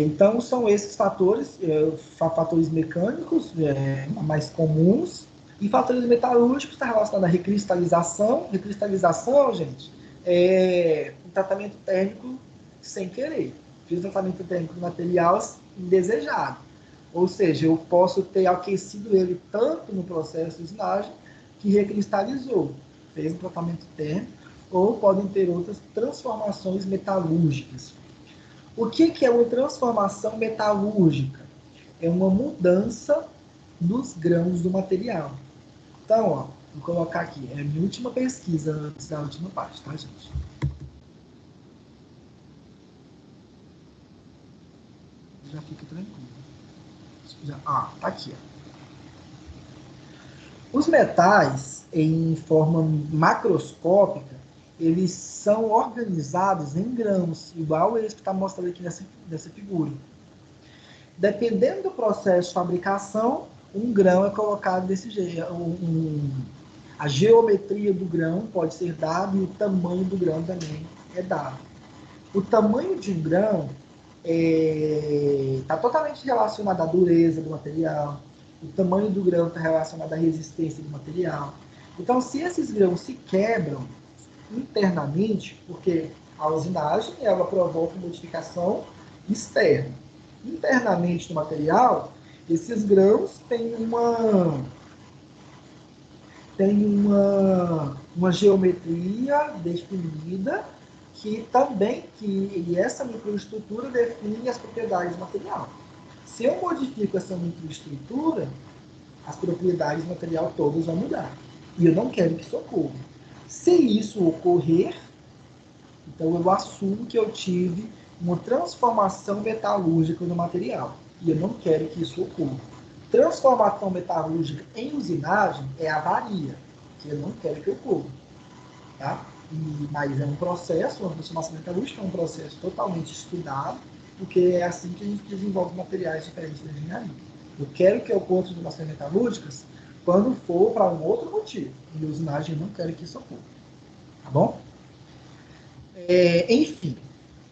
S1: Então são esses fatores, fatores mecânicos mais comuns, e fatores metalúrgicos está relacionado à recristalização. Recristalização, gente, é um tratamento térmico sem querer. Fiz um tratamento térmico do material indesejado. Ou seja, eu posso ter aquecido ele tanto no processo de usinagem que recristalizou, fez um tratamento térmico, ou podem ter outras transformações metalúrgicas. O que é uma transformação metalúrgica? É uma mudança nos grãos do material. Então, ó, vou colocar aqui, é a minha última pesquisa antes da última parte, tá, gente? Já fica tranquilo. Tá aqui, ó. Os metais, em forma macroscópica, eles são organizados em grãos, igual esse que está mostrado aqui nessa figura. Dependendo do processo de fabricação, um grão é colocado desse jeito. A geometria do grão pode ser dada e o tamanho do grão também é dado. O tamanho de um grão está totalmente relacionado à dureza do material. O tamanho do grão está relacionado à resistência do material. Então, se esses grãos se quebram internamente, porque a usinagem ela provoca modificação externa. Internamente no material, esses grãos têm uma geometria definida que essa microestrutura define as propriedades do material. Se eu modifico essa microestrutura, as propriedades do material todas vão mudar. E eu não quero que isso ocorra. Se isso ocorrer, então eu assumo que eu tive uma transformação metalúrgica no material. E eu não quero que isso ocorra. Transformação metalúrgica em usinagem é avaria, que eu não quero que ocorra. Tá? Mas é um processo, uma transformação metalúrgica é um processo totalmente estudado, porque é assim que a gente desenvolve materiais diferentes da engenharia. Eu quero que ocorra transformações metalúrgicas quando for para um outro motivo. E usinagem eu não quero que isso ocorra. Tá bom? Enfim,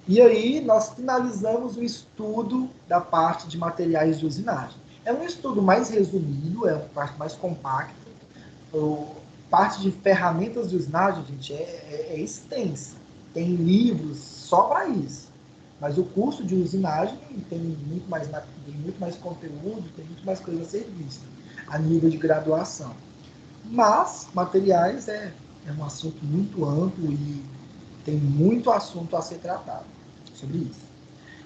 S1: e aí nós finalizamos o estudo da parte de materiais de usinagem. É um estudo mais resumido, é uma parte mais compacta. Parte de ferramentas de usinagem, gente, é extensa. Tem livros só para isso. Mas o curso de usinagem tem muito mais conteúdo, tem muito mais coisa a ser vista a nível de graduação. Mas materiais é um assunto muito amplo e tem muito assunto a ser tratado sobre isso.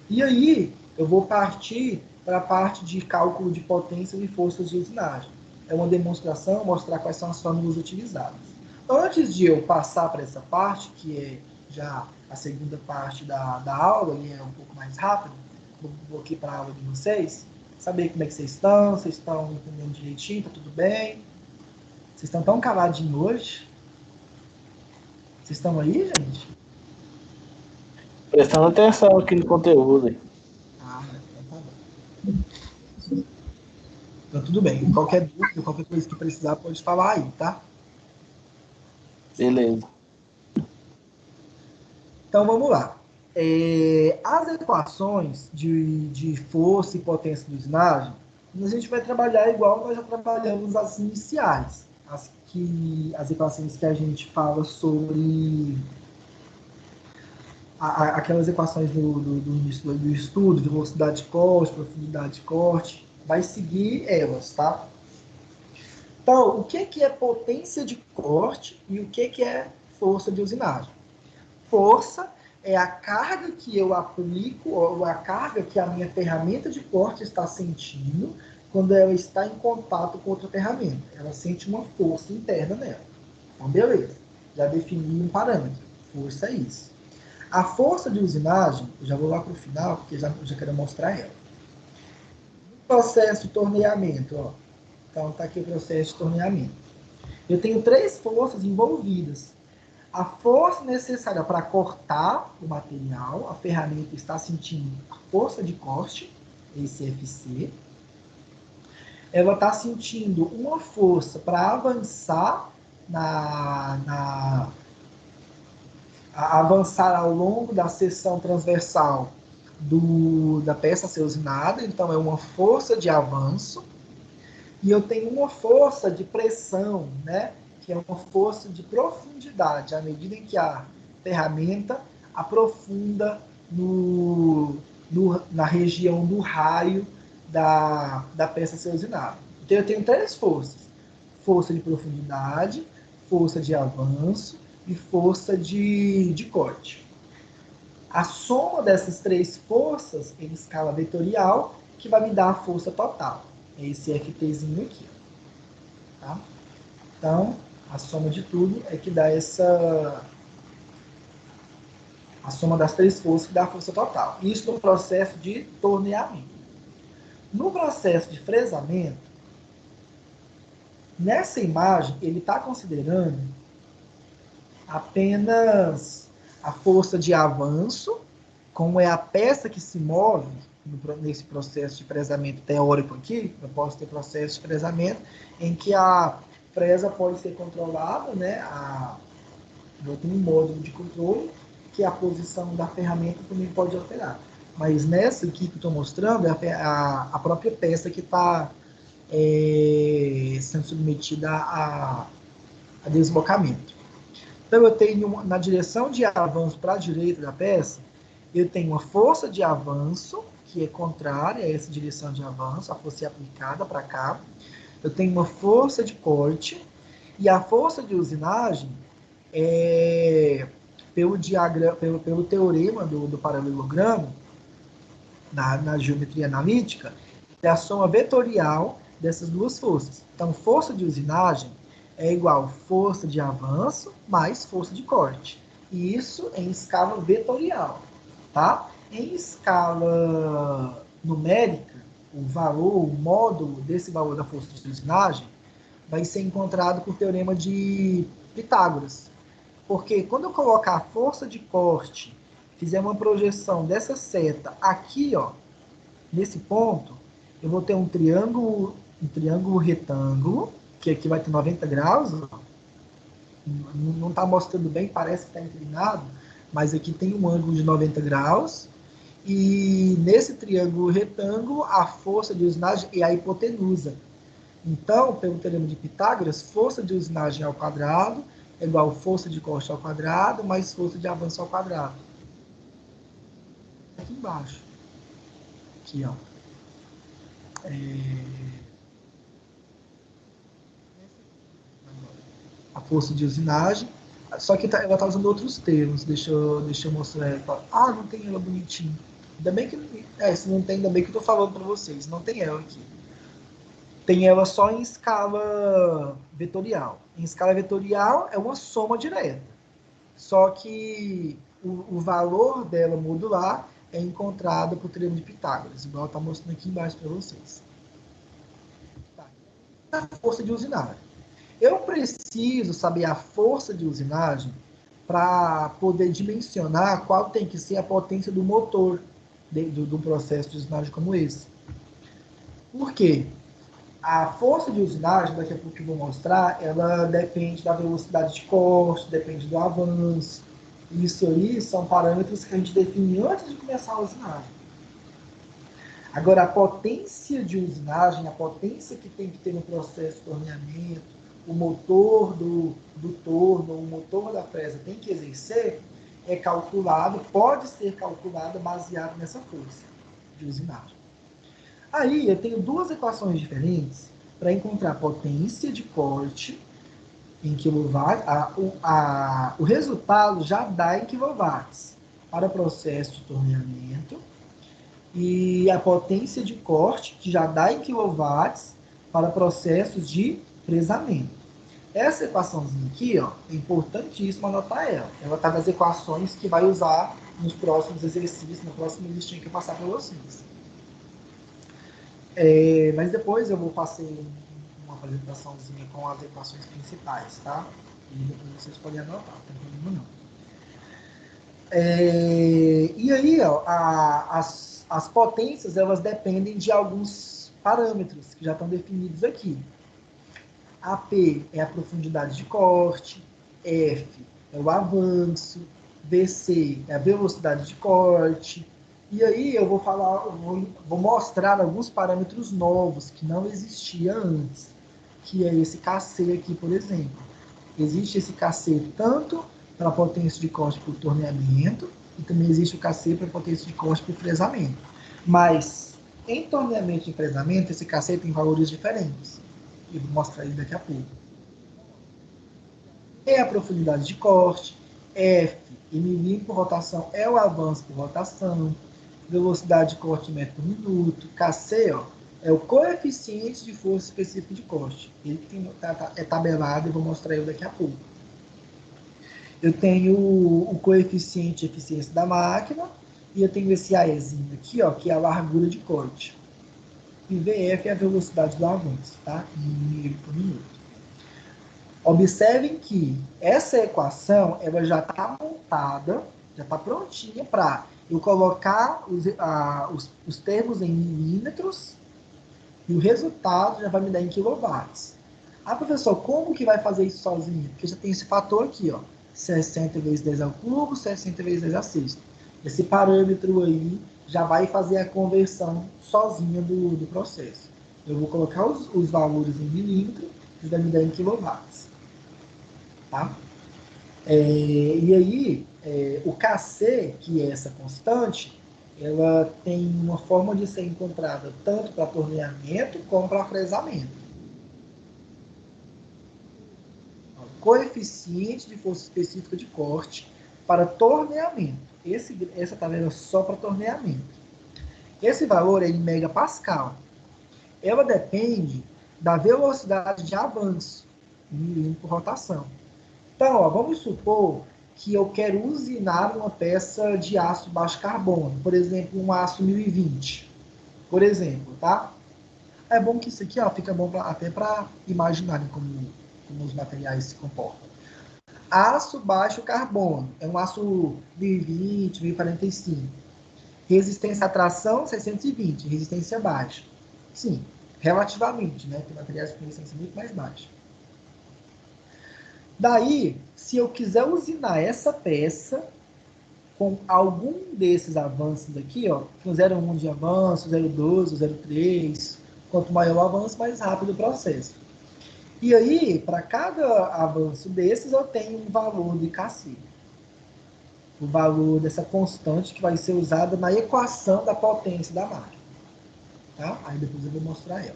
S1: E aí, eu vou partir para a parte de cálculo de potências e forças de usinagem. É uma demonstração, mostrar quais são as fórmulas utilizadas. Antes de eu passar para essa parte, que é já a segunda parte da aula, e é um pouco mais rápido, vou aqui para a aula de vocês, saber como é que vocês estão entendendo direitinho, está tudo bem? Vocês estão tão caladinhos hoje? Vocês estão aí, gente?
S2: Prestando atenção aqui no conteúdo.
S1: Ah, então tá bom. Então tudo bem. Qualquer dúvida, qualquer coisa que precisar, pode falar aí, tá?
S2: Beleza.
S1: Então vamos lá. As equações de força e potência de usinagem, a gente vai trabalhar igual nós já trabalhamos as iniciais. As equações que a gente fala sobre aquelas equações do início do estudo, de velocidade de corte, profundidade de corte, vai seguir elas, tá? Então, o que é potência de corte e o que é força de usinagem? Força é a carga que eu aplico, ou a carga que a minha ferramenta de corte está sentindo quando ela está em contato com outra ferramenta. Ela sente uma força interna nela. Então, beleza. Já defini um parâmetro. Força é isso. A força de usinagem, eu já vou lá para o final, porque já quero mostrar ela. O processo de torneamento, ó. Então, está aqui o processo de torneamento. Eu tenho 3 forças envolvidas. A força necessária para cortar o material, a ferramenta está sentindo a força de corte, esse FC. Ela está sentindo uma força para avançar avançar ao longo da seção transversal da peça a ser usinada, então é uma força de avanço. E eu tenho uma força de pressão, né? Que é uma força de profundidade, à medida em que a ferramenta aprofunda na região do raio da peça ser usinada. Então, eu tenho 3 forças. Força de profundidade, força de avanço e força de corte. A soma dessas 3 forças em escala vetorial que vai me dar a força total. É esse FTzinho aqui. Tá? Então, a soma de tudo é que dá a soma das 3 forças que dá a força total. Isso no processo de torneamento. No processo de fresamento, nessa imagem, ele está considerando apenas a força de avanço, como é a peça que se move nesse processo de fresamento teórico aqui. Eu posso ter processo de fresamento em que a fresa pode ser controlada, né? Eu tenho um módulo de controle que a posição da ferramenta também pode alterar. Mas nessa aqui que eu estou mostrando, é a própria peça que está sendo submetida a deslocamento. Então, eu tenho, na direção de avanço para a direita da peça, eu tenho uma força de avanço, que é contrária a essa direção de avanço, a força é aplicada para cá. Eu tenho uma força de corte, e a força de usinagem pelo teorema do paralelogramo, na geometria analítica, é a soma vetorial dessas duas forças. Então, força de usinagem é igual força de avanço mais força de corte. E isso em escala vetorial. Tá? Em escala numérica, o valor, o módulo desse valor da força de usinagem vai ser encontrado por teorema de Pitágoras. Porque quando eu colocar a força de corte, fizer uma projeção dessa seta aqui, ó, nesse ponto, eu vou ter um triângulo retângulo, que aqui vai ter 90 graus, ó. Não está mostrando bem, parece que está inclinado, mas aqui tem um ângulo de 90 graus, e nesse triângulo retângulo, a força de usinagem é a hipotenusa. Então, pelo teorema de Pitágoras, força de usinagem ao quadrado é igual a força de corte ao quadrado mais força de avanço ao quadrado. Aqui embaixo. Aqui, ó. A força de usinagem. Só que ela está usando outros termos. Deixa eu mostrar ela. Ah, não tem ela bonitinho. Ainda bem que... se não tem, ainda bem que eu estou falando para vocês. Não tem ela aqui. Tem ela só em escala vetorial. Em escala vetorial é uma soma direta. Só que o valor dela modular é encontrado por teorema de Pitágoras, igual está mostrando aqui embaixo para vocês. Tá. A força de usinagem. Eu preciso saber a força de usinagem para poder dimensionar qual tem que ser a potência do motor do processo de usinagem como esse. Por quê? A força de usinagem, daqui a pouco eu vou mostrar, ela depende da velocidade de corte, depende do avanço. Isso aí são parâmetros que a gente define antes de começar a usinagem. Agora, a potência de usinagem, a potência que tem que ter no processo de torneamento, o motor do torno, o motor da fresa tem que exercer, é calculado, pode ser calculado baseado nessa força de usinagem. Aí eu tenho duas equações diferentes para encontrar a potência de corte em quilowatts. O resultado já dá em quilowatts para o processo de torneamento, e a potência de corte, que já dá em quilowatts para processos de fresamento. Essa equaçãozinha aqui, ó, é importantíssimo anotar ela. Ela está nas equações que vai usar nos próximos exercícios, na próxima listinha que eu passar para vocês. Mas depois eu vou fazer uma apresentaçãozinha com as equações principais, tá? E depois vocês podem anotar, não tem problema não. E aí, ó, as potências, elas dependem de alguns parâmetros que já estão definidos aqui. AP é a profundidade de corte, F é o avanço, VC é a velocidade de corte. E aí eu vou mostrar alguns parâmetros novos que não existia antes, que é esse KC aqui, por exemplo. Existe esse KC tanto para a potência de corte por torneamento, e também existe o KC para a potência de corte por fresamento. Mas Em torneamento e enfresamento, esse KC tem valores diferentes. Eu vou mostrar ele daqui a pouco. É a profundidade de corte, F em milímetro por rotação é o avanço por rotação, velocidade de corte em metro por minuto, KC, ó, é o coeficiente de força específica de corte. Ele é tabelado, eu vou mostrar ele daqui a pouco. Eu tenho o coeficiente de eficiência da máquina e eu tenho esse AEzinho aqui, ó, que é a largura de corte. E VF é a velocidade do avanço, tá? Em milímetro por minuto. Observem que essa equação ela já está montada, já está prontinha para eu colocar os termos em milímetros e o resultado já vai me dar em quilowatts. Ah, professor, como que vai fazer isso sozinho? Porque já tem esse fator aqui, ó, 60 vezes 10 ao cubo, 60 vezes 10 à sexta. Esse parâmetro aí já vai fazer a conversão sozinha do processo. Eu vou colocar os valores em milímetro e vai me dar em quilowatts. Tá? E aí, o KC, que é essa constante, ela tem uma forma de ser encontrada tanto para torneamento como para fresamento. Coeficiente de força específica de corte para torneamento. Essa tabela é só para torneamento. Esse valor é em megapascal. Ela depende da velocidade de avanço em milímetro por rotação. Então, ó, vamos supor que eu quero usinar uma peça de aço baixo carbono, por exemplo, um aço 1020, por exemplo, tá? É bom que isso aqui, ó, fica bom até para imaginarem como os materiais se comportam. Aço baixo carbono, é um aço 1020, 1045. Resistência à tração, 620, resistência baixa. Sim, relativamente, né? Tem materiais com resistência muito mais baixa. Daí, se eu quiser usinar essa peça com algum desses avanços aqui, ó, com 0,1 de avanço, 0,12, 0,3, quanto maior o avanço, mais rápido o processo. E aí, para cada avanço desses, eu tenho um valor de KC. O valor dessa constante que vai ser usada na equação da potência da máquina. Tá? Aí depois eu vou mostrar ela.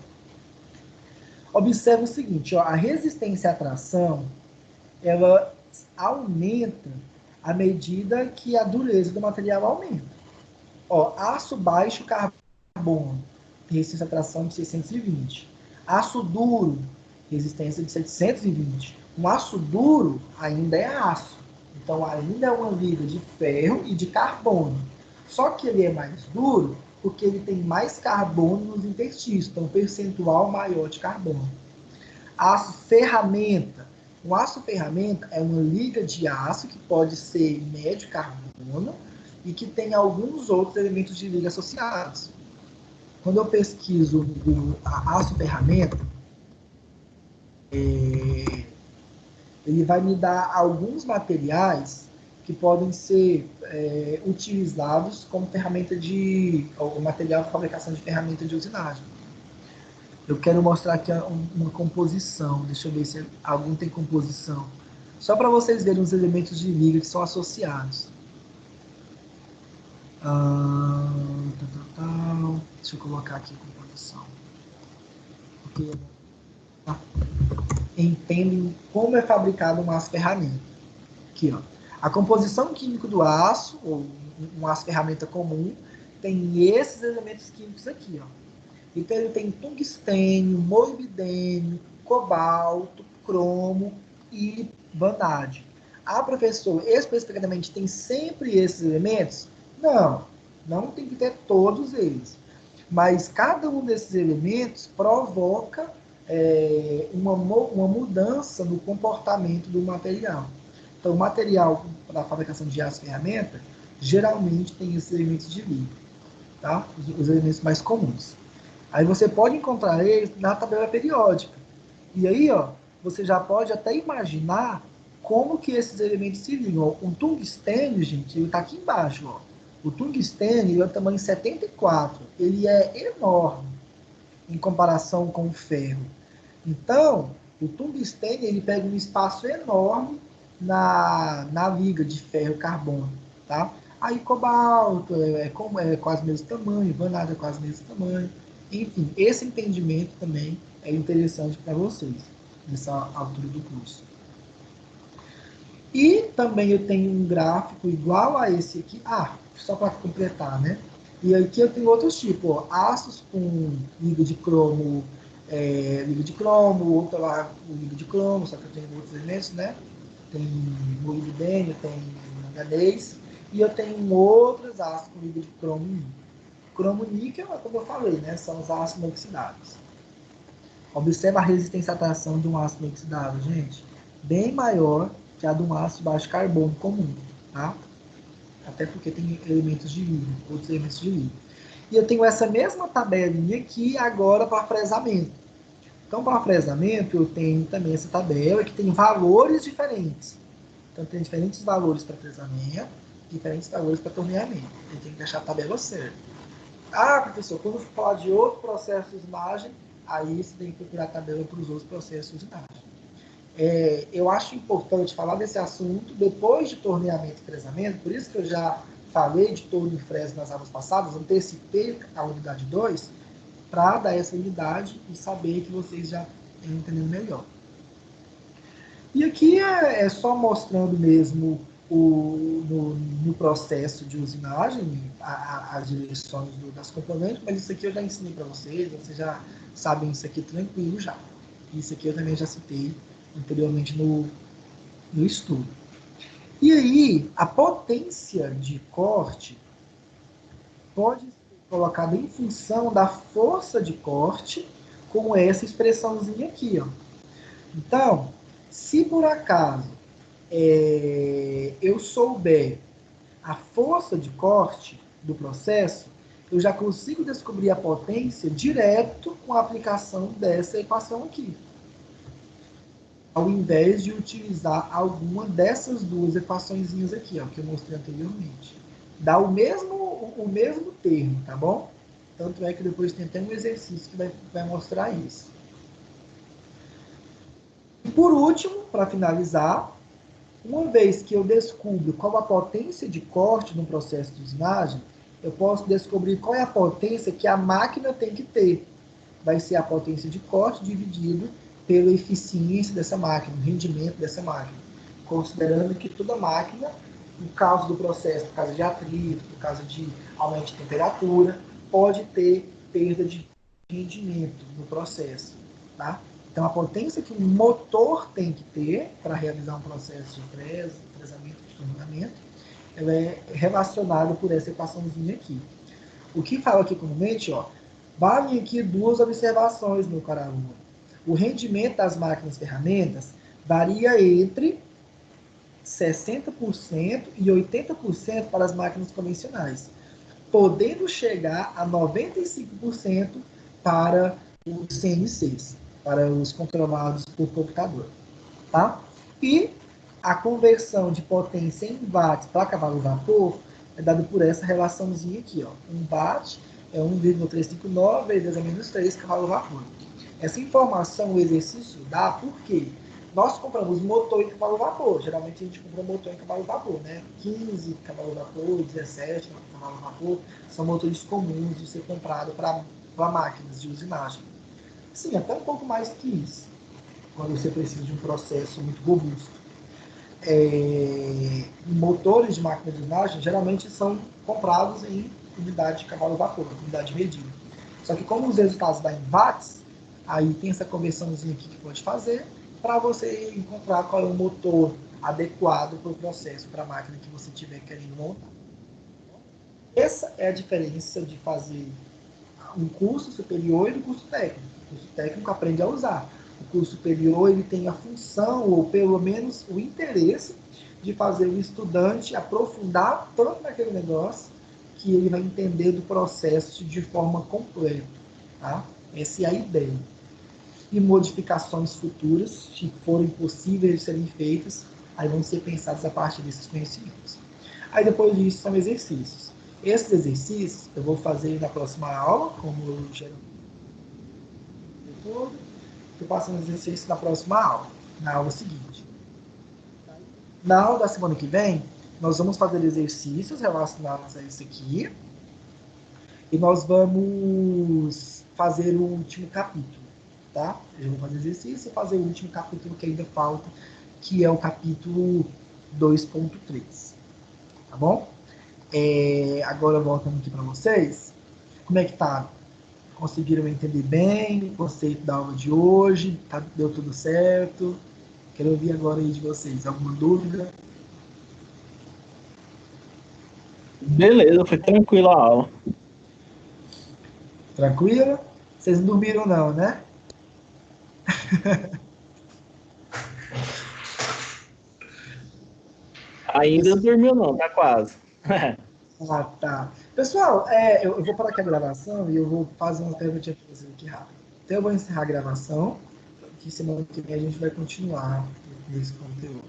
S1: Observe o seguinte, ó, a resistência à tração, ela aumenta à medida que a dureza do material aumenta. Ó, aço baixo carbono, resistência à tração de 620. Aço duro, resistência de 720. Um aço duro ainda é aço. Então ainda é uma liga de ferro e de carbono. Só que ele é mais duro porque ele tem mais carbono nos interstícios, então um percentual maior de carbono. Aço ferramenta. Um aço ferramenta é uma liga de aço que pode ser médio carbono e que tem alguns outros elementos de liga associados. Quando eu pesquiso a aço ferramenta, ele vai me dar alguns materiais que podem ser utilizados como ferramenta ou material de fabricação de ferramenta de usinagem. Eu quero mostrar aqui uma composição. Deixa eu ver se algum tem composição. Só para vocês verem os elementos de liga que são associados. Deixa eu colocar aqui a composição. Porque entendem como é fabricado um aço ferramenta. Aqui, ó. A composição química do aço, ou um aço ferramenta comum, tem esses elementos químicos aqui, ó. Então ele tem tungstênio, molibdênio, cobalto, cromo e vanádio. Ah, professor, especificamente tem sempre esses elementos? Não, não tem que ter todos eles. Mas cada um desses elementos provoca uma mudança no comportamento do material. Então, o material para a fabricação de aço ferramenta geralmente tem esses elementos de liga, tá? Os elementos mais comuns. Aí você pode encontrar eles na tabela periódica. E aí, ó, você já pode até imaginar como que esses elementos se ligam. O tungstênio, gente, ele está aqui embaixo, ó. O tungstênio ele é o tamanho 74. Ele é enorme em comparação com o ferro. Então, o tungstênio ele pega um espaço enorme na liga de ferro-carbono, tá? Aí cobalto é quase o mesmo tamanho, vanada é quase o mesmo tamanho. Enfim, esse entendimento também é interessante para vocês, nessa altura do curso. E também eu tenho um gráfico igual a esse aqui. Só para completar, né? E aqui eu tenho outros tipos, ó, aços com liga de cromo, outro lá com liga de cromo, só que eu tenho outros elementos, né? Tem molibdênio, tem manganês, e eu tenho outros ácidos com liga de cromo. Cromo níquel, como eu falei, né? São os ácidos inoxidáveis. Observa a resistência à tração de um ácido inoxidável, gente. Bem maior que a de um ácido baixo carbono comum, tá? Até porque tem elementos de vidro, outros elementos de vidro. E eu tenho essa mesma tabelinha aqui agora para fresamento. Então, para fresamento, eu tenho também essa tabela que tem valores diferentes. Então, tem diferentes valores para fresamento, diferentes valores para torneamento. Eu tenho que deixar a tabela certa. Professor, quando for falar de outro processo de usinagem, aí você tem que procurar a tabela para os outros processos de usinagem. Eu acho importante falar desse assunto depois de torneamento e fresamento, por isso que eu já falei de torno e freso nas aulas passadas, antecipei a unidade 2, para dar essa unidade e saber que vocês já estão entendendo melhor. E aqui é só mostrando mesmo no processo de usinagem as direções das componentes, mas isso aqui eu já ensinei para vocês já sabem isso aqui tranquilo já. Isso aqui eu também já citei anteriormente no estudo. E aí, a potência de corte pode ser colocada em função da força de corte com essa expressãozinha aqui, ó. Então, se por acaso eu souber a força de corte do processo, eu já consigo descobrir a potência direto com a aplicação dessa equação aqui, ao invés de utilizar alguma dessas duas equaçõezinhas aqui, ó, que eu mostrei anteriormente. Dá o mesmo termo, tá bom? Tanto é que depois tem até um exercício que vai mostrar isso. E por último, para finalizar, uma vez que eu descubro qual a potência de corte no processo de usinagem, eu posso descobrir qual é a potência que a máquina tem que ter. Vai ser a potência de corte dividido pela eficiência dessa máquina, o rendimento dessa máquina. Considerando que toda máquina, no caso do processo, por causa de atrito, por causa de aumento de temperatura, pode ter perda de rendimento no processo, tá? Então, a potência que um motor tem que ter para realizar um processo de fresamento, de torneamento, ela é relacionada por essa equaçãozinha aqui. O que fala aqui comumente, valem aqui duas observações, meu caro aluno. O rendimento das máquinas ferramentas varia entre 60% e 80% para as máquinas convencionais, podendo chegar a 95% para os CNCs, para os controlados por computador, tá? E a conversão de potência em watts para cavalo-vapor é dada por essa relaçãozinha aqui, ó. 1 watt é 1,359 vezes 10 a menos 3 cavalo-vapor. Essa informação o exercício dá porque nós compramos motor em cavalo-vapor. Geralmente a gente compra motor em cavalo-vapor, né? 15 cavalo-vapor, 17 cavalo-vapor são motores comuns de ser comprado para máquinas de usinagem. Sim, até um pouco mais que isso, quando você precisa de um processo muito robusto. Motores de máquina de usinagem geralmente são comprados em unidade de cavalo-vapor, unidade medida. Só que como os resultados dão em watts, aí tem essa conversãozinha aqui que pode fazer para você encontrar qual é o motor adequado para o processo, para a máquina que você estiver querendo montar. Essa é a diferença de fazer um curso superior e do curso técnico. O curso técnico aprende a usar. O curso superior ele tem a função, ou pelo menos o interesse, de fazer o estudante aprofundar tanto naquele negócio que ele vai entender do processo de forma completa. Tá? Essa é a ideia. E modificações futuras, que forem possíveis de serem feitas, aí vão ser pensadas a partir desses conhecimentos. Aí depois disso são exercícios. Esses exercícios eu vou fazer na próxima aula, como eu geralmente estou passando os exercícios na próxima aula, na aula seguinte. Na aula da semana que vem, nós vamos fazer exercícios relacionados a isso aqui. E nós vamos fazer o último capítulo, tá? Eu vou fazer exercício e fazer o último capítulo que ainda falta, que é o capítulo 2.3, tá bom? Agora voltando aqui para vocês, como é que tá? Conseguiram entender bem o conceito da aula de hoje? Deu tudo certo? Quero ouvir agora aí de vocês. Alguma dúvida?
S2: Beleza, foi tranquila a aula.
S1: Tranquilo? Vocês não dormiram não, né?
S2: Ainda não dormiu não, tá quase.
S1: Ah, tá. Pessoal, eu vou parar aqui a gravação e eu vou fazer uma pergunta para vocês aqui rápido. Então eu vou encerrar a gravação, que semana que vem a gente vai continuar nesse conteúdo.